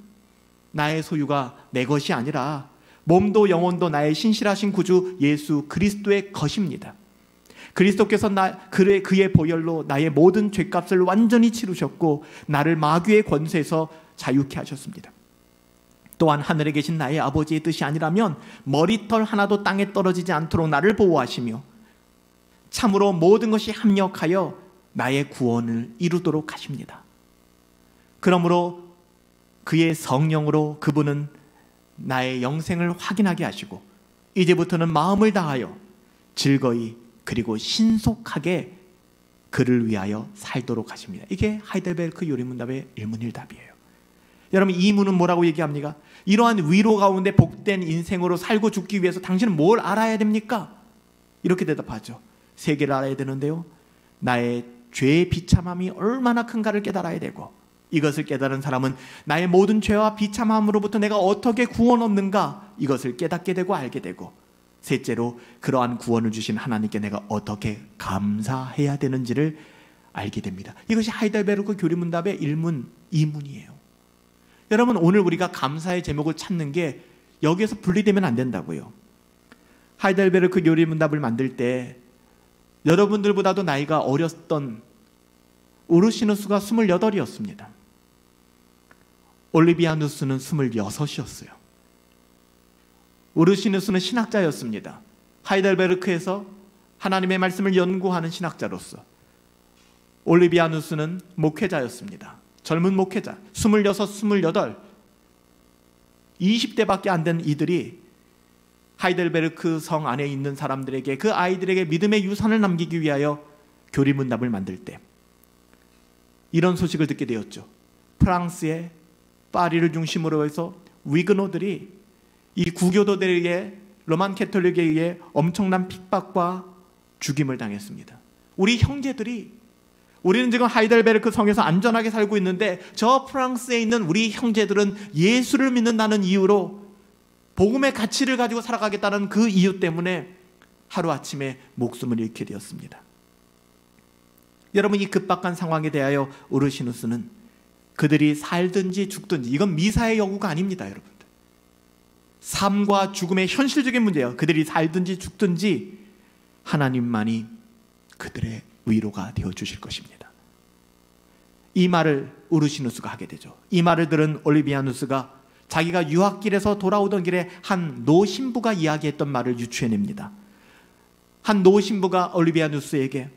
나의 소유가 내 것이 아니라 몸도 영혼도 나의 신실하신 구주 예수 그리스도의 것입니다. 그리스도께서 그의 보혈로 나의 모든 죄값을 완전히 치르셨고 나를 마귀의 권세에서 자유케 하셨습니다. 또한 하늘에 계신 나의 아버지의 뜻이 아니라면 머리털 하나도 땅에 떨어지지 않도록 나를 보호하시며 참으로 모든 것이 합력하여 나의 구원을 이루도록 하십니다. 그러므로 그의 성령으로 그분은 나의 영생을 확인하게 하시고 이제부터는 마음을 다하여 즐거이 그리고 신속하게 그를 위하여 살도록 하십니다. 이게 하이델베르크 요리문답의 일문일답이에요. 여러분, 이 문은 뭐라고 얘기합니까? 이러한 위로 가운데 복된 인생으로 살고 죽기 위해서 당신은 뭘 알아야 됩니까? 이렇게 대답하죠. 세 개를 알아야 되는데요, 나의 죄의 비참함이 얼마나 큰가를 깨달아야 되고, 이것을 깨달은 사람은 나의 모든 죄와 비참함으로부터 내가 어떻게 구원 얻는가, 이것을 깨닫게 되고 알게 되고, 셋째로 그러한 구원을 주신 하나님께 내가 어떻게 감사해야 되는지를 알게 됩니다. 이것이 하이델베르크 교리문답의 1문, 2문이에요. 여러분, 오늘 우리가 감사의 제목을 찾는 게 여기에서 분리되면 안 된다고요. 하이델베르크 교리문답을 만들 때 여러분들보다도 나이가 어렸던 우르시누스가 28이었습니다. 올리비아누스는 26이었어요. 우르시누스는 신학자였습니다. 하이델베르크에서 하나님의 말씀을 연구하는 신학자로서, 올리비아누스는 목회자였습니다. 젊은 목회자, 26, 28, 20대밖에 안 된 이들이 하이델베르크 성 안에 있는 사람들에게, 그 아이들에게 믿음의 유산을 남기기 위하여 교리문답을 만들 때 이런 소식을 듣게 되었죠. 프랑스의 파리를 중심으로 해서 위그노들이 이 구교도들에게, 로만 캐톨릭에 의해 엄청난 핍박과 죽임을 당했습니다. 우리 형제들이, 우리는 지금 하이델베르크 성에서 안전하게 살고 있는데 저 프랑스에 있는 우리 형제들은 예수를 믿는다는 이유로, 복음의 가치를 가지고 살아가겠다는 그 이유 때문에 하루아침에 목숨을 잃게 되었습니다. 여러분, 이 급박한 상황에 대하여 우르시누스는 그들이 살든지 죽든지, 이건 미사의 여구가 아닙니다. 여러분들, 삶과 죽음의 현실적인 문제예요. 그들이 살든지 죽든지 하나님만이 그들의 위로가 되어주실 것입니다. 이 말을 우르시누스가 하게 되죠. 이 말을 들은 올리비아누스가 자기가 유학길에서 돌아오던 길에 한 노신부가 이야기했던 말을 유추해냅니다. 한 노신부가 올리비아누스에게,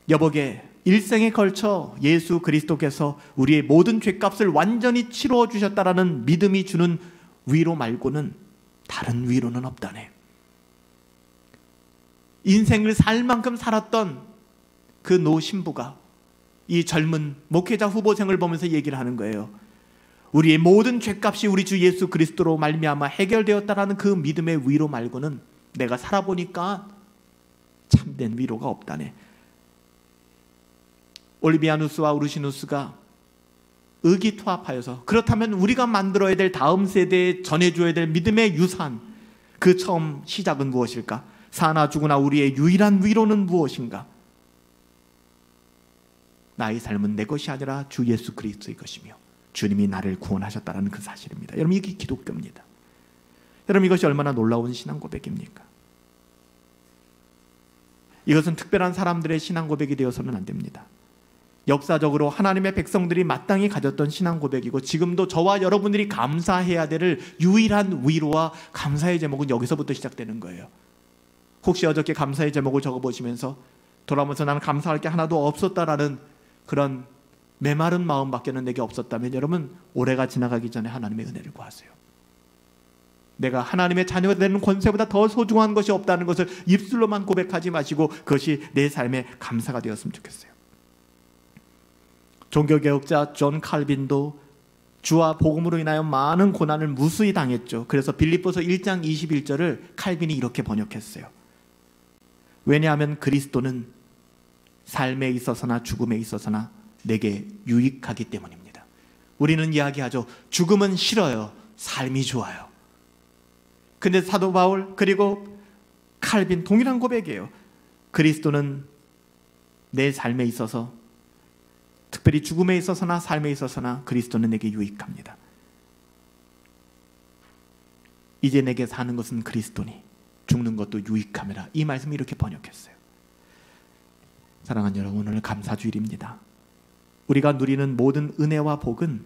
여보게, 일생에 걸쳐 예수 그리스도께서 우리의 모든 죄값을 완전히 치루어 주셨다라는 믿음이 주는 위로 말고는 다른 위로는 없다네. 인생을 살 만큼 살았던 그 노신부가 이 젊은 목회자 후보생을 보면서 얘기를 하는 거예요. 우리의 모든 죄값이 우리 주 예수 그리스도로 말미암아 해결되었다라는 그 믿음의 위로 말고는 내가 살아보니까 참된 위로가 없다네. 올리비아누스와 우르시누스가 의기투합하여서, 그렇다면 우리가 만들어야 될, 다음 세대에 전해줘야 될 믿음의 유산, 그 처음 시작은 무엇일까? 사나 죽으나 우리의 유일한 위로는 무엇인가? 나의 삶은 내 것이 아니라 주 예수 그리스도의 것이며 주님이 나를 구원하셨다는 그 사실입니다. 여러분, 이게 기독교입니다. 여러분, 이것이 얼마나 놀라운 신앙 고백입니까? 이것은 특별한 사람들의 신앙 고백이 되어서는 안 됩니다. 역사적으로 하나님의 백성들이 마땅히 가졌던 신앙 고백이고, 지금도 저와 여러분들이 감사해야 될 유일한 위로와 감사의 제목은 여기서부터 시작되는 거예요. 혹시 어저께 감사의 제목을 적어보시면서 돌아오면서 나는 감사할 게 하나도 없었다라는 그런 메마른 마음밖에는 내게 없었다면, 여러분, 올해가 지나가기 전에 하나님의 은혜를 구하세요. 내가 하나님의 자녀가 되는 권세보다 더 소중한 것이 없다는 것을 입술로만 고백하지 마시고 그것이 내 삶의 감사가 되었으면 좋겠어요. 종교개혁자 존 칼빈도 주와 복음으로 인하여 많은 고난을 무수히 당했죠. 그래서 빌립보서 1장 21절을 칼빈이 이렇게 번역했어요. 왜냐하면 그리스도는 삶에 있어서나 죽음에 있어서나 내게 유익하기 때문입니다. 우리는 이야기하죠. 죽음은 싫어요. 삶이 좋아요. 근데 사도 바울 그리고 칼빈 동일한 고백이에요. 그리스도는 내 삶에 있어서, 특별히 죽음에 있어서나 삶에 있어서나 그리스도는 내게 유익합니다. 이제 내게 사는 것은 그리스도니 죽는 것도 유익함이라. 이 말씀을 이렇게 번역했어요. 사랑하는 여러분, 오늘 감사주일입니다. 우리가 누리는 모든 은혜와 복은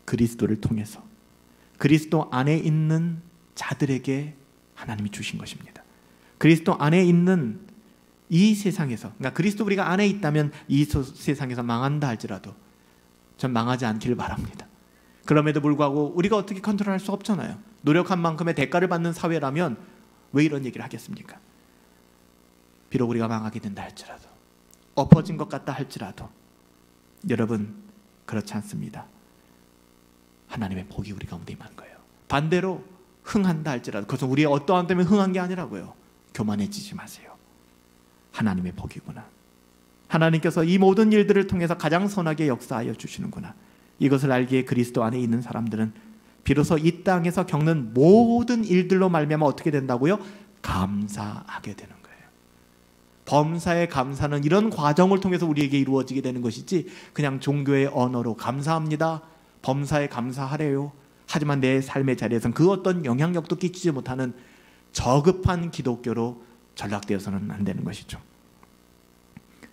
그리스도를 통해서 그리스도 안에 있는 자들에게 하나님이 주신 것입니다. 그리스도 안에 있는 이 세상에서, 그러니까 그리스도 우리가 안에 있다면 이 세상에서 망한다 할지라도 전 망하지 않기를 바랍니다. 그럼에도 불구하고 우리가 어떻게 컨트롤할 수 없잖아요. 노력한 만큼의 대가를 받는 사회라면 왜 이런 얘기를 하겠습니까? 비록 우리가 망하게 된다 할지라도, 엎어진 것 같다 할지라도 여러분, 그렇지 않습니다. 하나님의 복이 우리 가운데 임한 거예요. 반대로 흥한다 할지라도 그것은 우리의 어떠한 때문에 흥한 게 아니라고요. 교만해지지 마세요. 하나님의 복이구나. 하나님께서 이 모든 일들을 통해서 가장 선하게 역사하여 주시는구나. 이것을 알기에 그리스도 안에 있는 사람들은 비로소 이 땅에서 겪는 모든 일들로 말미암아 어떻게 된다고요? 감사하게 되는 거예요. 범사의 감사는 이런 과정을 통해서 우리에게 이루어지게 되는 것이지 그냥 종교의 언어로 감사합니다, 범사에 감사하래요, 하지만 내 삶의 자리에서는 그 어떤 영향력도 끼치지 못하는 저급한 기독교로 전락되어서는 안 되는 것이죠.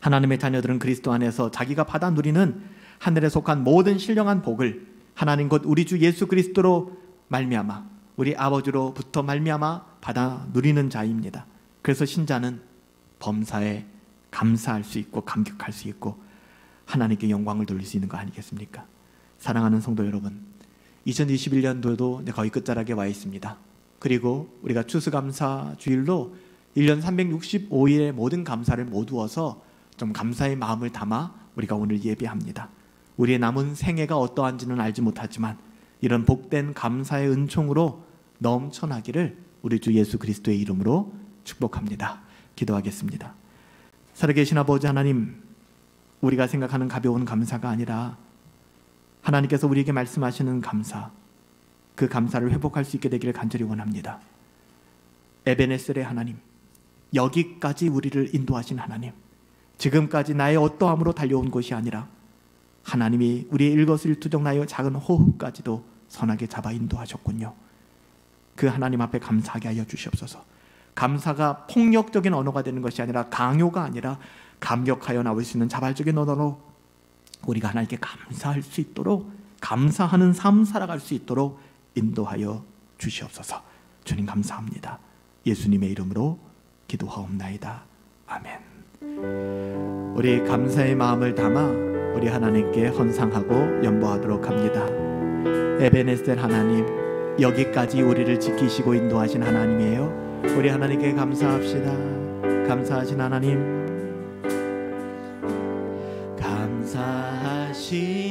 하나님의 자녀들은 그리스도 안에서 자기가 받아 누리는 하늘에 속한 모든 신령한 복을 하나님 곧 우리 주 예수 그리스도로 말미암아, 우리 아버지로부터 말미암아 받아 누리는 자입니다. 그래서 신자는 범사에 감사할 수 있고 감격할 수 있고 하나님께 영광을 돌릴 수 있는 거 아니겠습니까? 사랑하는 성도 여러분, 2021년도도 거의 끝자락에 와 있습니다. 그리고 우리가 추수감사 주일로 1년 365일의 모든 감사를 모두어서 좀 감사의 마음을 담아 우리가 오늘 예배합니다. 우리의 남은 생애가 어떠한지는 알지 못하지만 이런 복된 감사의 은총으로 넘쳐나기를 우리 주 예수 그리스도의 이름으로 축복합니다. 기도하겠습니다. 살아계신 아버지 하나님, 우리가 생각하는 가벼운 감사가 아니라 하나님께서 우리에게 말씀하시는 감사, 그 감사를 회복할 수 있게 되기를 간절히 원합니다. 에베네셀의 하나님, 여기까지 우리를 인도하신 하나님, 지금까지 나의 어떠함으로 달려온 것이 아니라 하나님이 우리의 일거수일투족 나의 작은 호흡까지도 선하게 잡아 인도하셨군요. 그 하나님 앞에 감사하게 하여 주시옵소서. 감사가 폭력적인 언어가 되는 것이 아니라 강요가 아니라 감격하여 나올 수 있는 자발적인 언어로 우리가 하나님께 감사할 수 있도록, 감사하는 삶 살아갈 수 있도록 인도하여 주시옵소서. 주님 감사합니다. 예수님의 이름으로 기도하옵나이다. 아멘. 우리 감사의 마음을 담아 우리 하나님께 헌상하고 연보하도록 합니다. 에베네셀 하나님, 여기까지 우리를 지키시고 인도하신 하나님이에요. 우리 하나님께 감사합시다. 감사하신 하나님, 감사하신